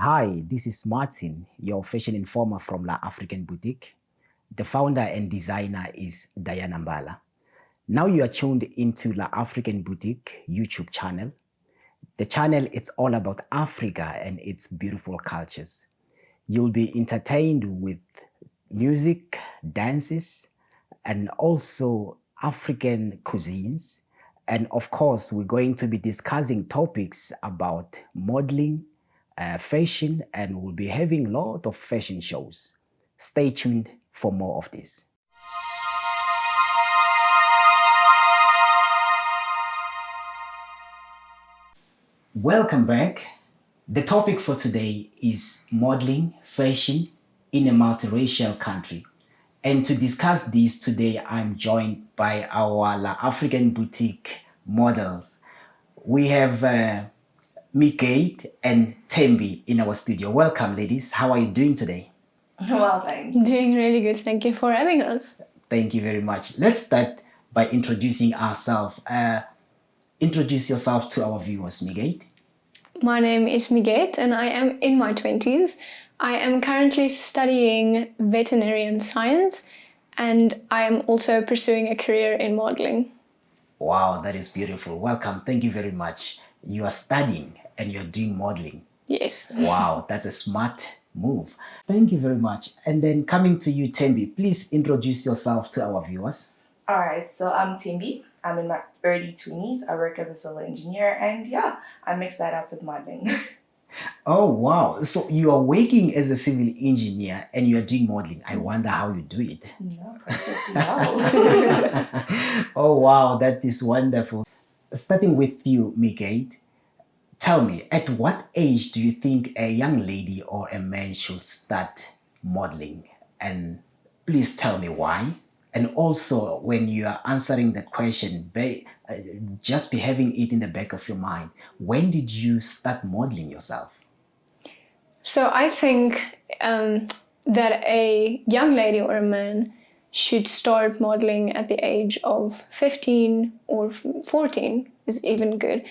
Hi, this is Martin, your fashion informer from La African Boutique. The founder and designer is Diana Mbala. Now you are tuned into La African Boutique YouTube channel. The channel is all about Africa and its beautiful cultures. You'll be entertained with music, dances, and also African cuisines. And of course, we're going to be discussing topics about modeling, fashion, and we'll be having a lot of fashion shows. Stay tuned for more of this. Welcome back. The topic for today is modeling fashion in a multiracial country. And to discuss this today, I'm joined by our La African Boutique models. We have Mikate and Tembi in our studio. Welcome, ladies. How are you doing today? Well, thanks. Doing really good. Thank you for having us. Thank you very much. Let's start by introducing ourselves. Introduce yourself to our viewers, Mikate. My name is Migate and I am in my 20s. I am currently studying veterinarian science and I am also pursuing a career in modeling. Wow, that is beautiful. Welcome. Thank you very much. You are studying and you're doing modeling. Yes. Wow, that's a smart move. Thank you very much. And then coming to you, Tembi, please introduce yourself to our viewers. All right, so I'm Timbi. I'm in my early 20s. I work as a solar engineer, and yeah, I mix that up with modeling. Oh, wow. So you are working as a civil engineer and you are doing modeling. I wonder how you do it. No, perfectly well. Oh, wow. That is wonderful. Starting with you, Mikate, tell me, at what age do you think a young lady or a man should start modeling? And please tell me why. And also, when you are answering that question, just be having it in the back of your mind. When did you start modeling yourself? So I think that a young lady or a man should start modeling at the age of 15 or 14 is even good.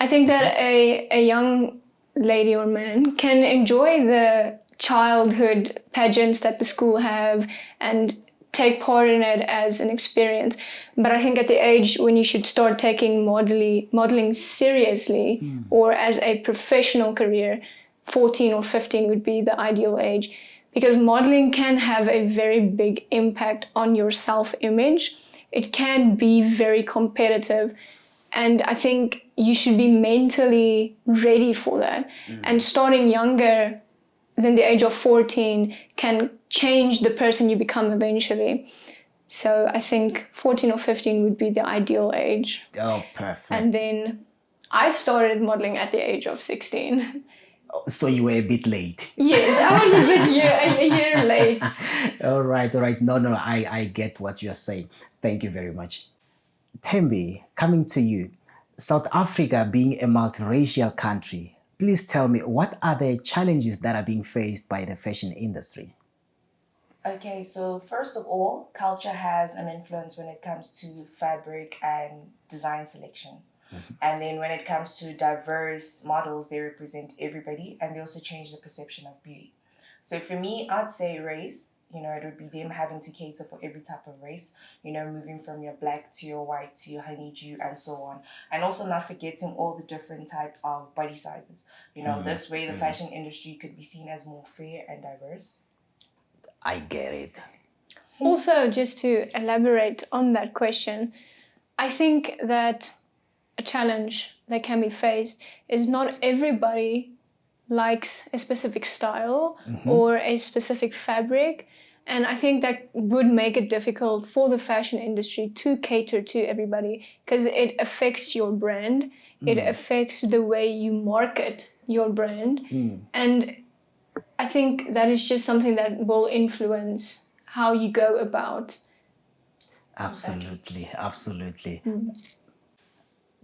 I think that a young lady or man can enjoy the childhood pageants that the school have and take part in it as an experience. But I think at the age when you should start taking modeling seriously or as a professional career, 14 or 15 would be the ideal age, because modeling can have a very big impact on your self-image. It can be very competitive. And I think you should be mentally ready for that. And starting younger than the age of 14 can change the person you become eventually. So I think 14 or 15 would be the ideal age. Oh, perfect. And then I started modeling at the age of 16. So you were a bit late. Yes, I was a year late. All right, all right. No, I get what you're saying. Thank you very much. Tembi, coming to you. South Africa being a multiracial country, please tell me, what are the challenges that are being faced by the fashion industry? Okay, so first of all, culture has an influence when it comes to fabric and design selection. And then when it comes to diverse models, they represent everybody and they also change the perception of beauty. So for me, I'd say race, it would be them having to cater for every type of race, moving from your black to your white to your honeydew and so on. And also not forgetting all the different types of body sizes. This way the fashion industry could be seen as more fair and diverse. I get it. Also, just to elaborate on that question, I think that a challenge that can be faced is not everybody likes a specific style or a specific fabric. And I think that would make it difficult for the fashion industry to cater to everybody, because it affects your brand. It affects the way you market your brand. And I think that is just something that will influence how you go about. Absolutely, absolutely.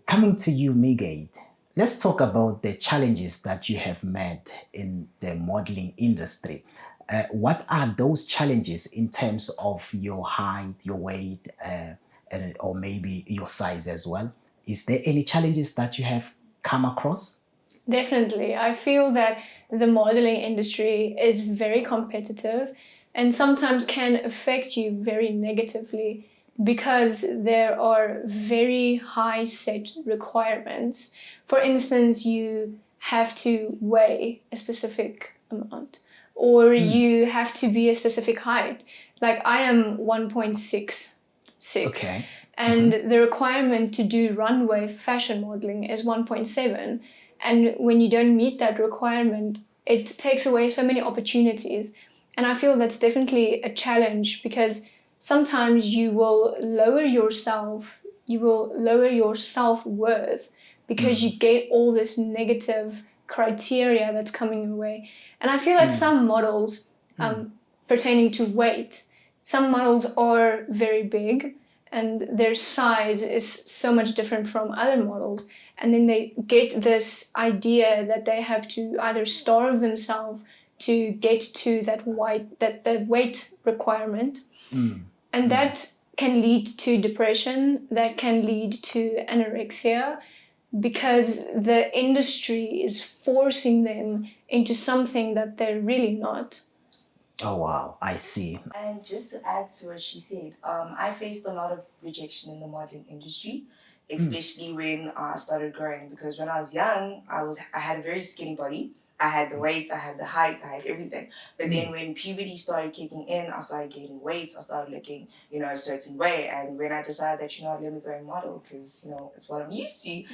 Coming to you, Migate, let's talk about the challenges that you have met in the modeling industry. What are those challenges in terms of your height, your weight, or maybe your size as well? Is there any challenges that you have come across? Definitely. I feel that the modeling industry is very competitive and sometimes can affect you very negatively because there are very high set requirements. For instance, you have to weigh a specific amount or you have to be a specific height. Like I am 1.66 Okay. and the requirement to do runway fashion modeling is 1.7. And when you don't meet that requirement, it takes away so many opportunities. And I feel that's definitely a challenge because sometimes you will lower yourself, you will lower your self-worth because you get all this negative criteria that's coming your way. And I feel like some models pertaining to weight, some models are very big and their size is so much different from other models. And then they get this idea that they have to either starve themselves to get to that weight requirement. And that can lead to depression, that can lead to anorexia, because the industry is forcing them into something that they're really not. Oh, wow. I see. And just to add to what she said, I faced a lot of rejection in the modeling industry, especially when I started growing. Because when I was young, I had a very skinny body. I had the weight, I had the height, I had everything. But then when puberty started kicking in, I started gaining weight, I started looking, a certain way. And when I decided that, let me go and model because, it's what I'm used to,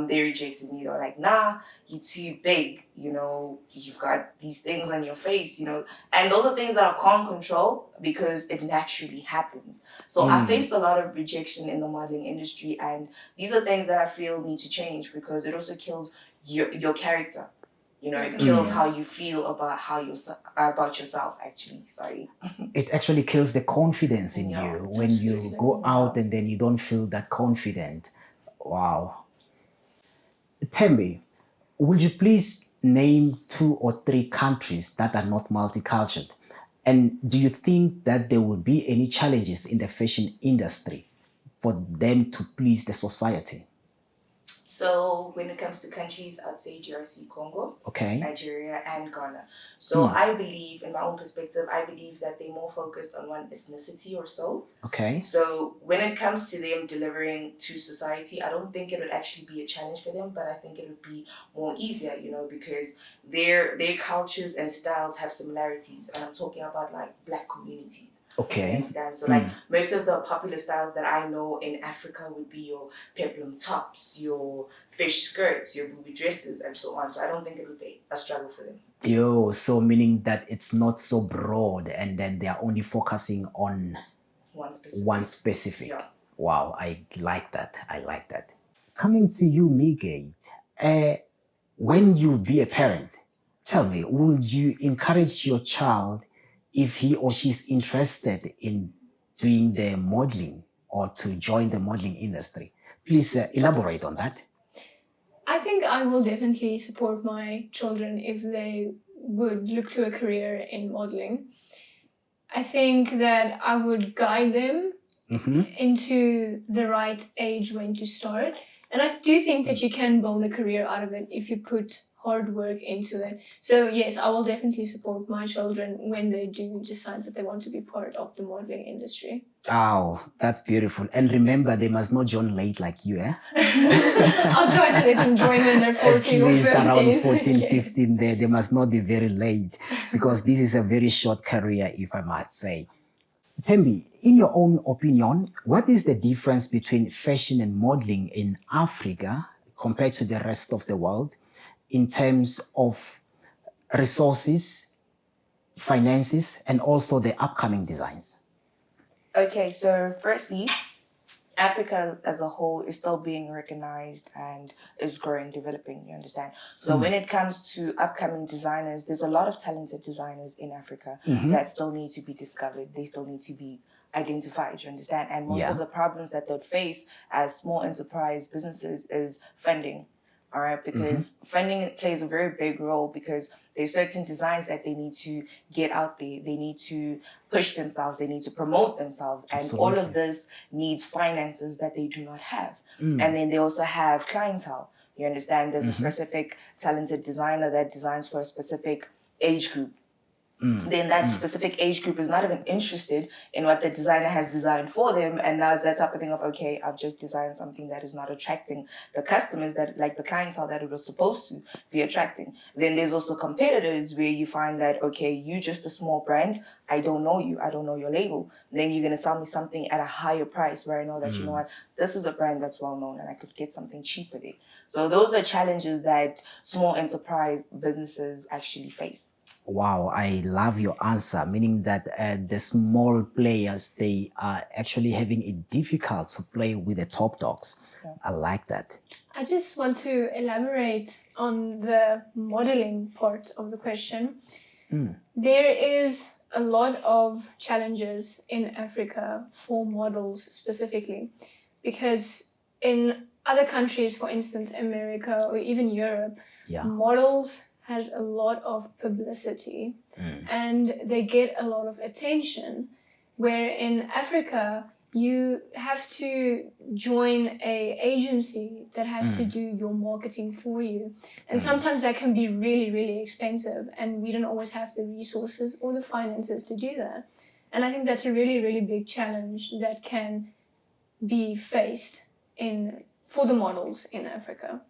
they rejected me. They were like, nah, you're too big, you've got these things on your face, And those are things that I can't control because it naturally happens. So I faced a lot of rejection in the modeling industry. And these are things that I feel need to change because it also kills your character. It kills how you feel about yourself, actually. Sorry. It actually kills the confidence in Yeah, you when you absolutely. go out and then you don't feel that confident. Wow. Tembi, would you please name 2 or 3 countries that are not multicultural? And do you think that there will be any challenges in the fashion industry for them to please the society? So when it comes to countries, I'd say DRC Congo, Okay. Nigeria, and Ghana. So I believe, in my own perspective, I believe that they're more focused on one ethnicity or so. Okay. So when it comes to them delivering to society, I don't think it would actually be a challenge for them, but I think it would be more easier, because their cultures and styles have similarities. And I'm talking about like Black communities. Okay. You understand? So like most of the popular styles that I know in Africa would be your peplum tops, your fish skirts, your booby dresses, and so on. So I don't think it would be a struggle for them. Yo, so meaning that it's not so broad and then they are only focusing on One specific. Yeah. Wow, I like that. I like that. Coming to you, Migay, when you be a parent, tell me, would you encourage your child if he or she's interested in doing the modeling or to join the modeling industry? Please elaborate on that. I think I will definitely support my children if they would look to a career in modeling. I think that I would guide them into the right age when to start. And I do think that you can build a career out of it if you put hard work into it. So yes, I will definitely support my children when they do decide that they want to be part of the modeling industry. Oh, that's beautiful. And remember, they must not join late like you, eh? I'll try to let them join when they're 14 At or least 15. around 14, Yes. 15, they must not be very late because this is a very short career, if I must say. Tembi, in your own opinion, what is the difference between fashion and modeling in Africa compared to the rest of the world in terms of resources, finances, and also the upcoming designs? Okay, so firstly, Africa as a whole is still being recognized and is growing, developing, you understand? So when it comes to upcoming designers, there's a lot of talented designers in Africa that still need to be discovered. They still need to be identified, you understand? And most of the problems that they'll face as small enterprise businesses is funding. All right, because funding plays a very big role because there's certain designs that they need to get out there. They need to push themselves. They need to promote themselves. And all of this needs finances that they do not have. And then they also have clientele. You understand? There's a specific talented designer that designs for a specific age group. Then that specific age group is not even interested in what the designer has designed for them. And now it's that type of thing of, okay, I've just designed something that is not attracting the customers, that like the clientele that it was supposed to be attracting. Then there's also competitors where you find that, okay, you just a small brand. I don't know you. I don't know your label. Then you're going to sell me something at a higher price where I know that, you know what, this is a brand that's well known and I could get something cheaper there. So those are challenges that small enterprise businesses actually face. Wow, I love your answer, meaning that the small players, they are actually having it difficult to play with the top dogs. Yeah. I like that. I just want to elaborate on the modeling part of the question. There is a lot of challenges in Africa for models specifically, because in other countries, for instance, America or even Europe, models has a lot of publicity and they get a lot of attention, where in Africa you have to join a agency that has to do your marketing for you, and sometimes that can be really, really expensive, and we don't always have the resources or the finances to do that. And I think that's a really, really big challenge that can be faced for the models in Africa.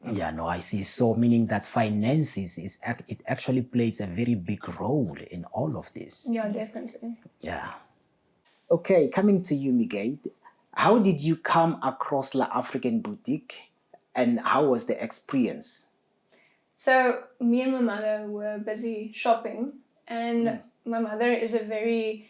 Yeah, no, I see. So meaning that finances it actually plays a very big role in all of this. Yeah, definitely. Yeah. Okay, coming to you, Miguel. How did you come across La African Boutique and how was the experience? So me and my mother were busy shopping, and my mother is a very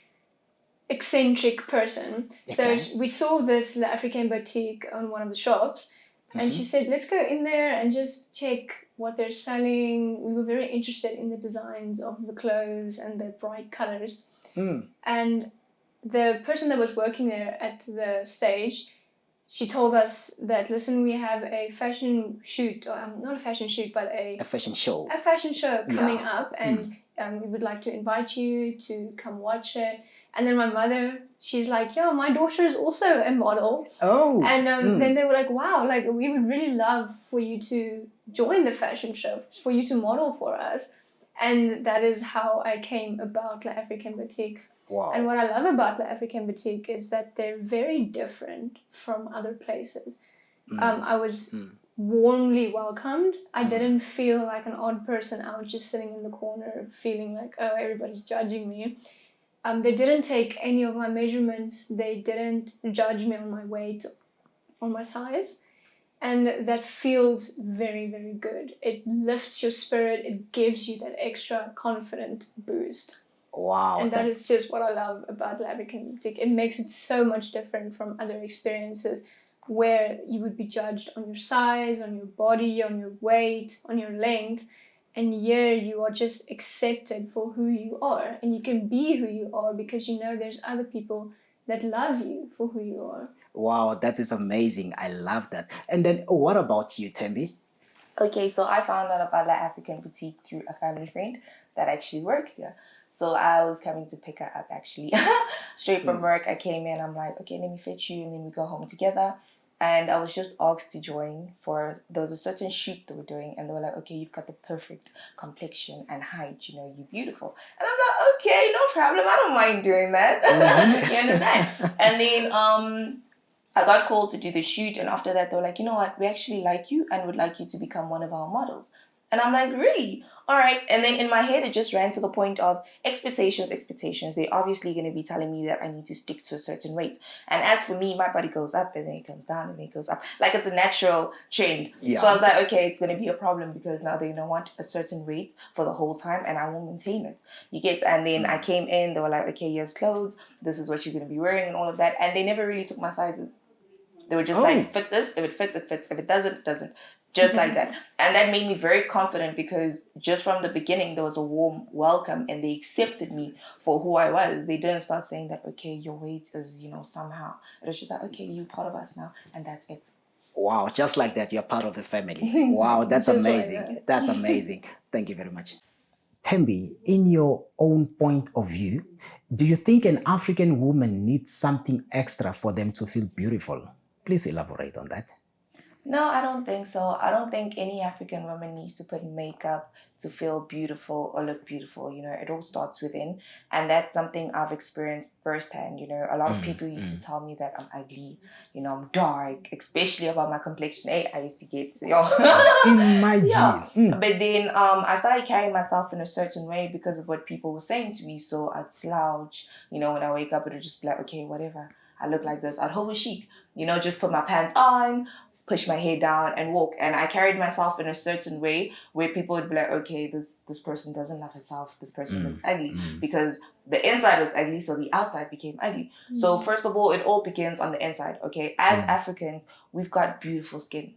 eccentric person. So we saw this La African Boutique on one of the shops, and she said, let's go in there and just check what they're selling. We were very interested in the designs of the clothes and the bright colors. And the person that was working there at the stage, she told us that, listen, we have a fashion shoot, or not a fashion shoot, but a fashion show. A fashion show coming up, and we would like to invite you to come watch it. And then my mother, she's like, yeah, my daughter is also a model. Oh. And then they were like, wow, like we would really love for you to join the fashion show, for you to model for us. And that is how I came about La African Boutique. Wow. And what I love about La African Boutique is that they're very different from other places. I was warmly welcomed. I didn't feel like an odd person out just sitting in the corner feeling like, oh, everybody's judging me. They didn't take any of my measurements. They didn't judge me on my weight or my size. And that feels very, very good. It lifts your spirit. It gives you that extra confident boost. Wow. And that is just what I love about La African Boutique. It makes it so much different from other experiences where you would be judged on your size, on your body, on your weight, on your length. And here you are just accepted for who you are. And you can be who you are because you know there's other people that love you for who you are. Wow, that is amazing. I love that. And then what about you, Thembi? Okay, so I found out about La African Boutique through a family friend that actually works here. So I was coming to pick her up actually. Straight from work, I came in, I'm like, okay, let me fetch you, and then we go home together. And I was just asked to join there was a certain shoot that we're doing, and they were like, okay, you've got the perfect complexion and height, you know, you're beautiful. And I'm like, okay, no problem, I don't mind doing that. You understand? And then I got called to do the shoot, and after that they were like, you know what, we actually like you and would like you to become one of our models. And I'm like, really? All right. And then in my head, it just ran to the point of expectations. They're obviously going to be telling me that I need to stick to a certain weight. And as for me, my body goes up and then it comes down and then it goes up. Like it's a natural trend. Yeah. So I was like, okay, it's going to be a problem because now they're going to want a certain weight for the whole time and I won't maintain it. You get? And then I came in, they were like, okay, here's clothes. This is what you're going to be wearing and all of that. And they never really took my sizes. They were just like, fit this. If it fits, it fits. If it doesn't, it doesn't. Just like that. And that made me very confident because just from the beginning, there was a warm welcome and they accepted me for who I was. They didn't start saying that, okay, your weight is, you know, somehow. It was just like, okay, you're part of us now. And that's it. Wow, just like that, you're part of the family. Wow, that's amazing. Like that's amazing. Thank you very much. Thembi, in your own point of view, do you think an African woman needs something extra for them to feel beautiful? Please elaborate on that. No, I don't think so. I don't think any African woman needs to put makeup to feel beautiful or look beautiful. You know, it all starts within. And that's something I've experienced firsthand. You know, a lot of people used to tell me that I'm ugly, you know, I'm dark, especially about my complexion. Hey, I used to get, yo. Imagine. Yeah. But then I started carrying myself in a certain way because of what people were saying to me. So I'd slouch, you know, when I wake up, it would just be like, okay, whatever. I look like this. I'd hold a chic, you know, just put my pants on, push my hair down and walk. And I carried myself in a certain way where people would be like, okay, this person doesn't love herself. This person looks ugly because the inside was ugly, so the outside became ugly. So first of all, it all begins on the inside, okay? As Africans, we've got beautiful skin.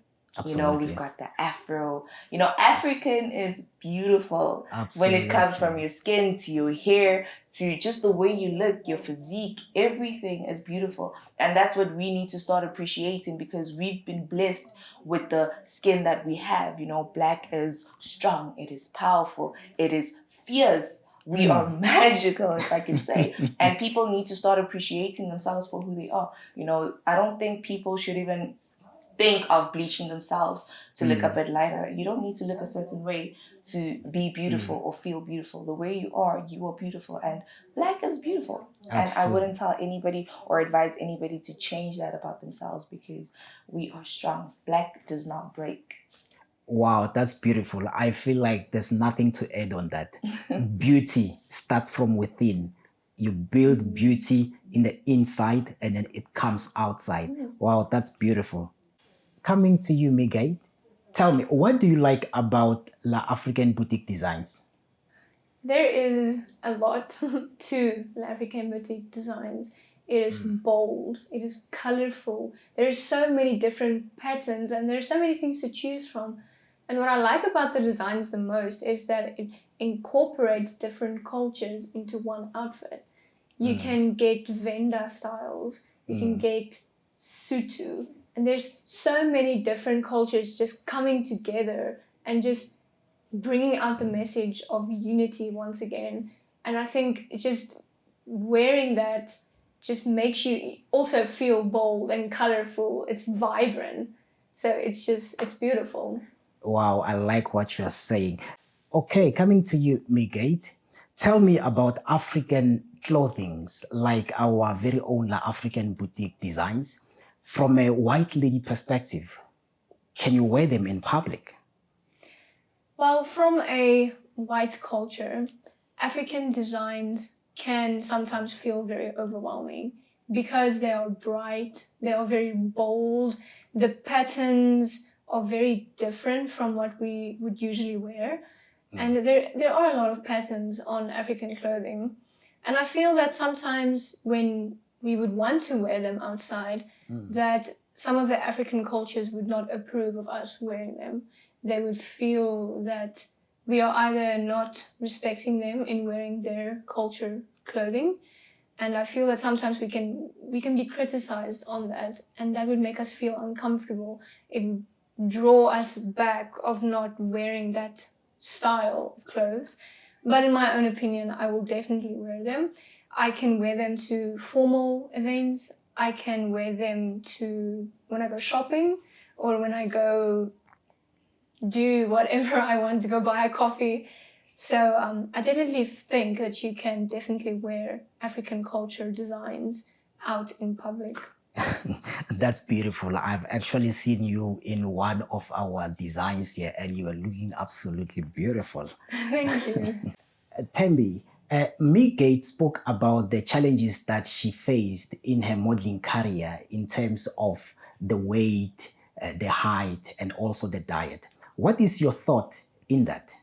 You know, Absolutely. we've got the afro. You know, African is beautiful when it comes from your skin to your hair to just the way you look, your physique. Everything is beautiful. And that's what we need to start appreciating because we've been blessed with the skin that we have. You know, black is strong, it is powerful, it is fierce. We are magical, if I can say. And people need to start appreciating themselves for who they are. You know, I don't think people should even think of bleaching themselves to look a bit lighter. You don't need to look a certain way to be beautiful or feel beautiful. The way you are beautiful. And black is beautiful. Absolutely. And I wouldn't tell anybody or advise anybody to change that about themselves because we are strong. Black does not break. Wow, that's beautiful. I feel like there's nothing to add on that. Beauty starts from within. You build beauty in the inside and then it comes outside. Yes. Wow, that's beautiful. Coming to you, Migay, tell me, what do you like about La African Boutique Designs? There is a lot to the African boutique designs. It is bold, it is colorful. There's so many different patterns and there's so many things to choose from. And what I like about the designs the most is that it incorporates different cultures into one outfit. You can get Venda styles, you can get Sutu, and there's so many different cultures just coming together and just bringing out the message of unity once again. And I think just wearing that just makes you also feel bold and colorful. It's vibrant. So it's beautiful. Wow, I like what you're saying. Okay, coming to you, Migate. Tell me about African clothings, like our very own La African Boutique Designs, from a white lady perspective. Can you wear them in public? Well, from a white culture, African designs can sometimes feel very overwhelming because they are bright, they are very bold, the patterns are very different from what we would usually wear. And there are a lot of patterns on African clothing. And I feel that sometimes when we would want to wear them outside, that some of the African cultures would not approve of us wearing them. They would feel that we are either not respecting them in wearing their culture clothing. And I feel that sometimes we can be criticized on that, and that would make us feel uncomfortable. It would draw us back of not wearing that style of clothes. But in my own opinion, I will definitely wear them. I can wear them to formal events. I can wear them to when I go shopping or when I go do whatever I want to go buy a coffee. So I definitely think that you can definitely wear African culture designs out in public. That's beautiful. I've actually seen you in one of our designs here and you are looking absolutely beautiful. Thank you. Thembi, Migate spoke about the challenges that she faced in her modeling career in terms of the weight, the height, and also the diet. What is your thought in that?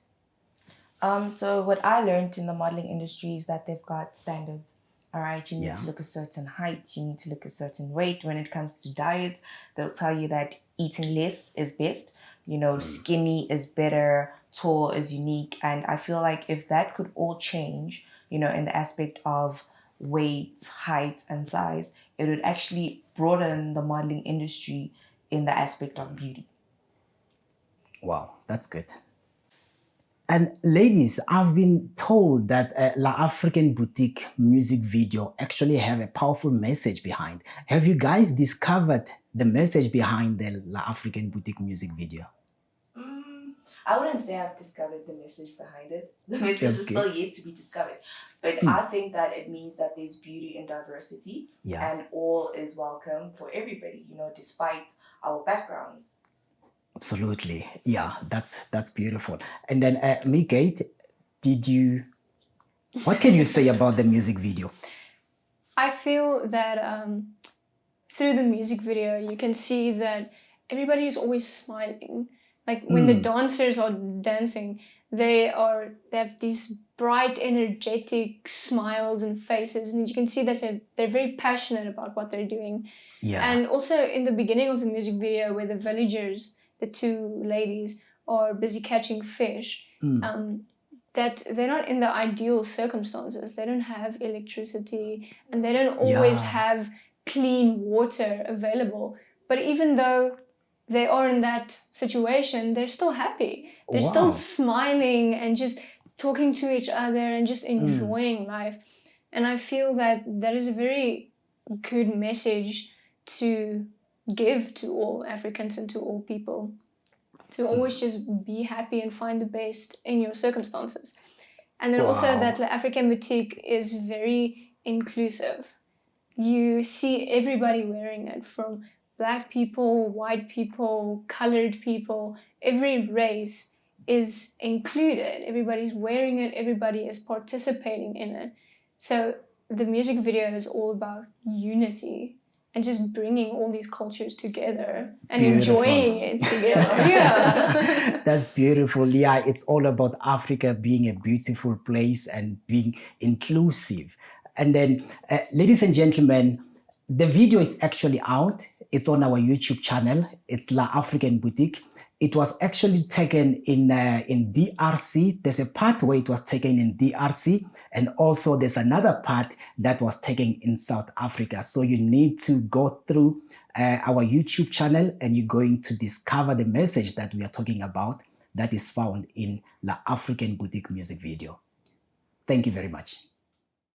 So what I learned in the modeling industry is that they've got standards. All right, you need Yeah. to look a certain height, you need to look a certain weight. When it comes to diets, they'll tell you that eating less is best. You know, skinny is better, tall is unique. And I feel like if that could all change, you know, in the aspect of weight, height, and size, it would actually broaden the modeling industry in the aspect of beauty. Wow, that's good. And ladies, I've been told that La African Boutique music video actually have a powerful message behind. Have you guys discovered the message behind the La African Boutique music video? I wouldn't say I've discovered the message behind it. The message is Okay. still yet to be discovered. But I think that it means that there's beauty in diversity Yeah. and all is welcome for everybody, despite our backgrounds. Absolutely. Yeah, that's beautiful. And then Mikate, what can you say about the music video? I feel that through the music video, you can see that everybody is always smiling. Like when the dancers are dancing, they have these bright, energetic smiles and faces, and you can see that they're very passionate about what they're doing. Yeah. And also in the beginning of the music video, where the villagers, the two ladies, are busy catching fish, that they're not in the ideal circumstances. They don't have electricity, and they don't always Yeah. have clean water available. But even though they are in that situation, they're still happy. They're Wow. still smiling and just talking to each other and just enjoying life. And I feel that that is a very good message to give to all Africans and to all people, to always just be happy and find the best in your circumstances. And then also Wow. that the African Boutique is very inclusive. You see everybody wearing it, from Black people, white people, colored people. Every race is included. Everybody's wearing it. Everybody is participating in it. So the music video is all about unity and just bringing all these cultures together and Beautiful. enjoying it together. Yeah. That's beautiful. Yeah, it's all about Africa being a beautiful place and being inclusive. And then, ladies and gentlemen, the video is actually out. It's on our YouTube channel. It's La African Boutique. It was actually taken in DRC. There's a part where it was taken in DRC, and also there's another part that was taken in South Africa. So you need to go through our YouTube channel, and you're going to discover the message that we are talking about that is found in La African Boutique music video. Thank you very much.